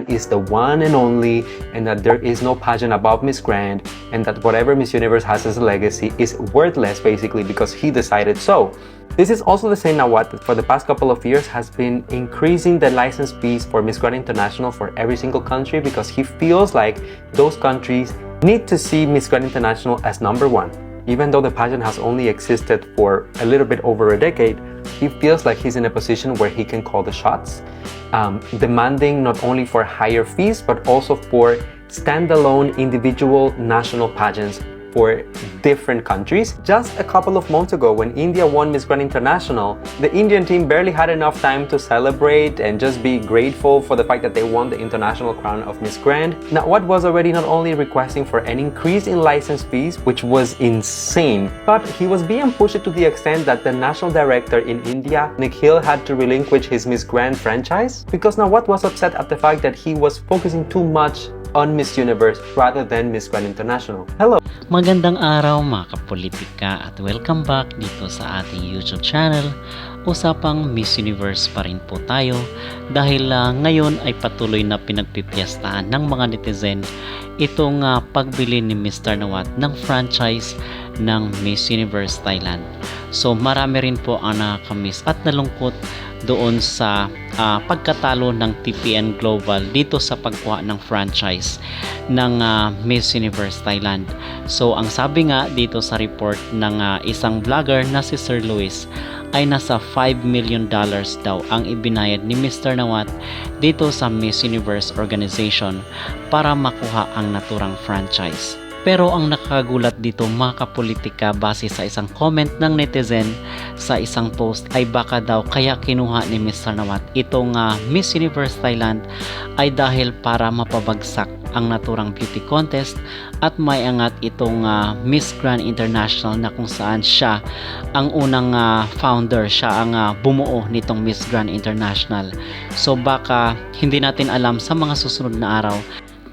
Thailand is the one and only, and that there is no pageant above Miss Grand, and that whatever Miss Universe has as a legacy is worthless basically because he decided so. This is also the same Nawat that for the past couple of years has been increasing the license fees for Miss Grand International for every single country because he feels like those countries need to see Miss Grand International as number one. Even though the pageant has only existed for a little bit over a decade, he feels like he's in a position where he can call the shots, demanding not only for higher fees, but also for standalone individual national pageants for different countries. Just a couple of months ago, when India won Miss Grand International, the Indian team barely had enough time to celebrate and just be grateful for the fact that they won the international crown of Miss Grand. Nawat was already not only requesting for an increase in license fees, which was insane, but he was being pushed to the extent that the national director in India, Nikhil, had to relinquish his Miss Grand franchise because Nawat was upset at the fact that he was focusing too much on Miss Universe rather than Miss Grand International. Hello! Magandang araw mga kapolitika at welcome back dito sa ating YouTube channel. Usapang Miss Universe pa rin po tayo dahil ngayon ay patuloy na pinagpipiyastahan ng mga netizen itong pagbili ni Mr. Nawat ng franchise ng Miss Universe Thailand. So marami rin po ang nakakamiss at nalungkot doon sa pagkatalo ng TPN Global dito sa pagkuha ng franchise ng Miss Universe Thailand. So ang sabi nga dito sa report ng isang vlogger na si Sir Luis ay nasa $5 million daw ang ibinayad ni Mr. Nawat dito sa Miss Universe organization para makuha ang naturang franchise. Pero ang nakakagulat dito mga kapolitika base sa isang comment ng netizen sa isang post ay baka daw kaya kinuha ni Mr. Nawat itong Miss Universe Thailand ay dahil para mapabagsak ang naturang beauty contest at may angat itong Miss Grand International na kung saan siya ang unang founder, siya ang bumuo nitong Miss Grand International. So baka hindi natin alam sa mga susunod na araw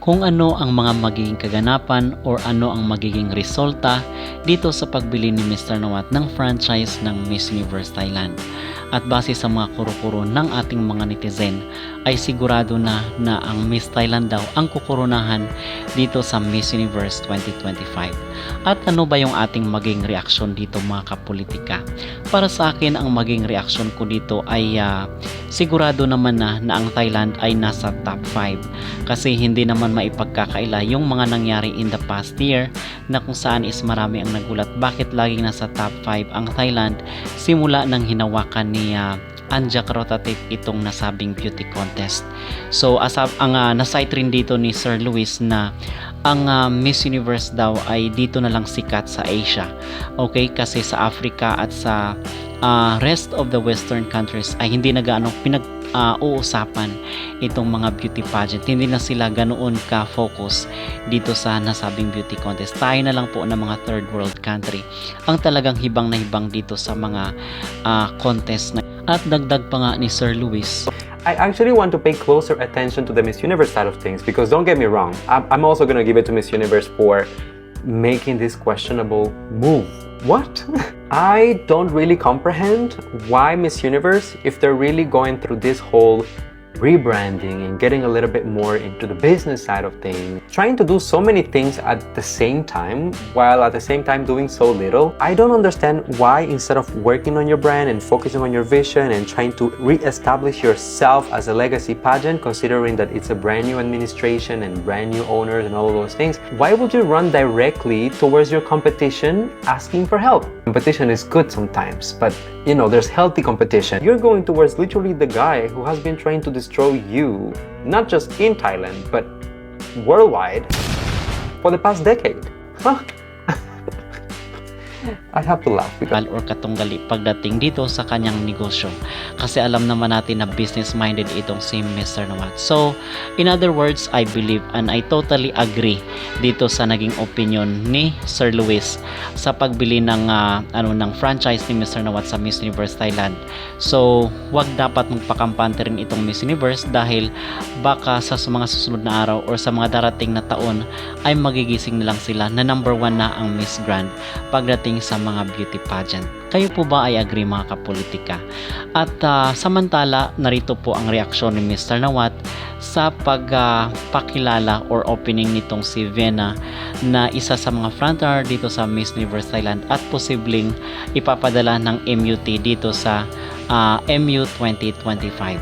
kung ano ang mga magiging kaganapan or ano ang magiging resulta dito sa pagbili ni Mr. Nawat ng franchise ng Miss Universe Thailand. At base sa mga kuro-kuro ng ating mga netizen ay sigurado na ang Miss Thailand daw ang kukurunahan dito sa Miss Universe 2025. At ano ba yung ating maging reaksyon dito mga kapolitika? Para sa akin ang maging reaksyon ko dito ay sigurado naman na ang Thailand ay nasa top 5 kasi hindi naman maipagkakaila yung mga nangyari in the past year na kung saan is marami ang nagulat bakit laging nasa top 5 ang Thailand simula nang hinawakan ni Anja Rotative itong nasabing beauty contest. So ang nasite rin dito ni Sir Luis na ang Miss Universe daw ay dito na lang sikat sa Asia. Okay, kasi sa Africa at sa rest of the western countries ay hindi na gaano uusapan itong mga beauty pageant. Hindi na sila ganoon ka-focus dito sa nasabing beauty contest. Tayo na lang po ng mga third world country ang talagang hibang na hibang dito sa mga contest na. At dagdag pa nga ni Sir Luis, I actually want to pay closer attention to the Miss Universe side of things because don't get me wrong, I'm also going to give it to Miss Universe for making this questionable move. What? I don't really comprehend why Miss Universe, if they're really going through this whole rebranding and getting a little bit more into the business side of things, trying to do so many things at the same time while at the same time doing so little. I don't understand why instead of working on your brand and focusing on your vision and trying to re-establish yourself as a legacy pageant, considering that it's a brand new administration and brand new owners and all of those things, why would you run directly towards your competition asking for help? Competition is good sometimes, but you know, there's healthy competition. You're going towards literally the guy who has been trying to destroy you, not just in Thailand, but worldwide for the past decade. Huh? I have to laugh because or katunggali pagdating dito sa kanyang negosyo kasi alam naman natin na business minded itong si Mr. Nawat. So in other words, I believe and I totally agree dito sa naging opinion ni Sir Luis sa pagbili ng ng franchise ni Mr. Nawat sa Miss Universe Thailand. So wag dapat magpakampante rin itong Miss Universe dahil baka sa mga susunod na araw or sa mga darating na taon ay magigising na lang sila na number 1 na ang Miss Grand pagdating sa mga beauty pageant. Kayo po ba ay agree mga kapolitika? At samantala, narito po ang reaksyon ni Mr. Nawat sa pagpakilala or opening nitong si Vena na isa sa mga frontrunner dito sa Miss Universe Thailand at posibleng ipapadala ng MUT dito sa MU 2025.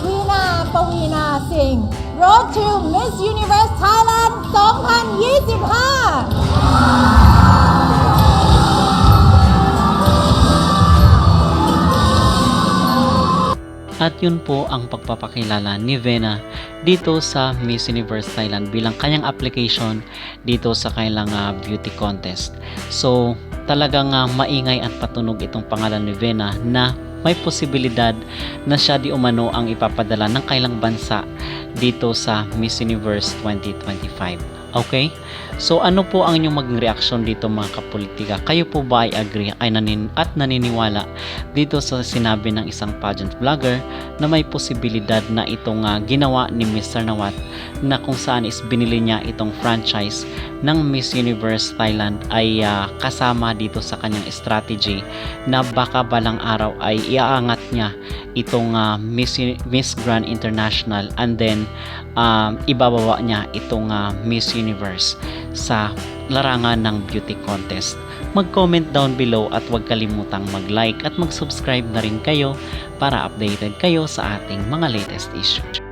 Veena Paweena Singh Road to Miss Universe Thailand 2025 At yun po ang pagpapakilala ni Vena dito sa Miss Universe Thailand bilang kanyang application dito sa kailang beauty contest. So talagang maingay at patunog itong pangalan ni Vena na may posibilidad na siya di umano ang ipapadala ng kailang bansa dito sa Miss Universe 2025. Okay? So ano po ang inyong maging reaksyon dito mga kapolitika? Kayo po ba ay agree at naniniwala dito sa sinabi ng isang pageant vlogger na may posibilidad na itong ginawa ni Mr. Nawat na kung saan is binili niya itong franchise ng Miss Universe Thailand ay kasama dito sa kanyang strategy na baka balang araw ay iaangat niya itong Miss Grand International and then ibababa niya itong Miss Universe sa larangan ng beauty contest. Mag-comment down below at huwag kalimutang mag-like at mag-subscribe na rin kayo para updated kayo sa ating mga latest issue.